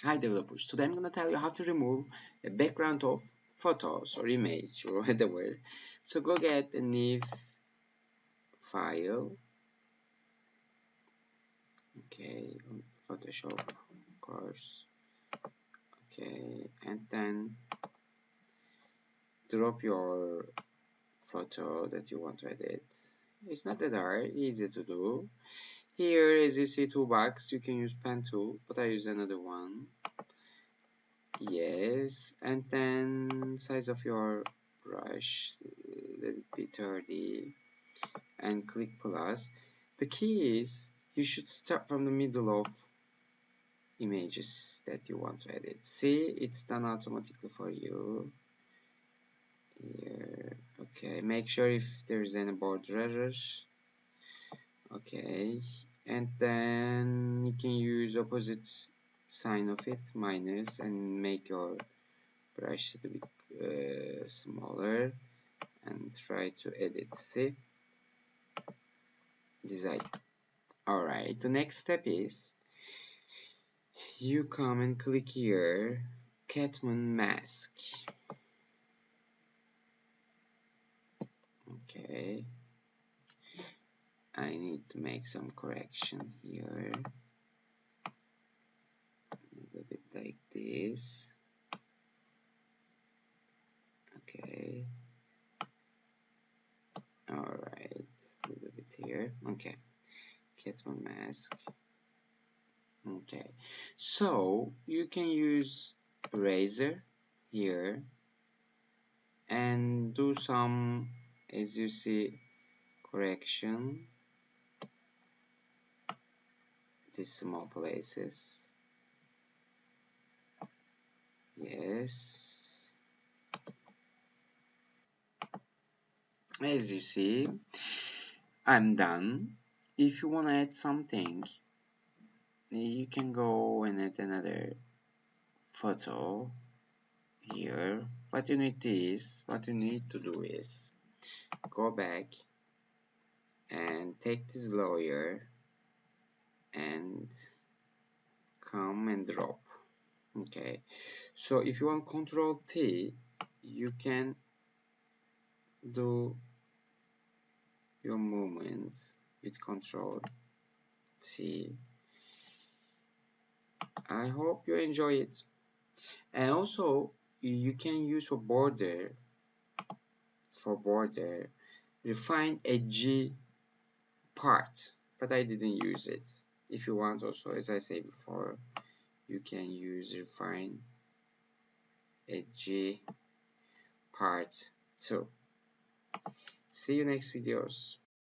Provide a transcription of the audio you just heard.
Hi developers, today I'm gonna tell you how to remove a background of photos or image or whatever. So go get a new file, okay, on Photoshop of course, okay, and then drop your photo that you want to edit. It's not that hard, easy to do. Here as you see two boxes, you can use pen tool, but I use another one. Yes, and then size of your brush, let it be 30, and click plus. The key is you should start from the middle of images that you want to edit. See, it's done automatically for you. Here, okay, make sure if there's any border errors. Okay, and then you can use opposite sign of it, minus, and make your brush a bit smaller and try to edit. See, design. Alright, the next step is you come and click here, Catman mask. Okay, I need to make some correction here, a little bit like this. Okay, alright, a little bit here. Okay, Catman mask. Okay, so you can use eraser here and do some, as you see, correction these small places. Yes, as you see, I'm done. If you want to add something, you can go and add another photo here. What you need to do is go back and take this layer and come and drop. Okay, so if you want Control T, you can do your movements with Control T. I hope you enjoy it. And also, you can use for border, refine edgy part, but I didn't use it. If you want also, as I said before, you can use refine edgy part too. See you next videos.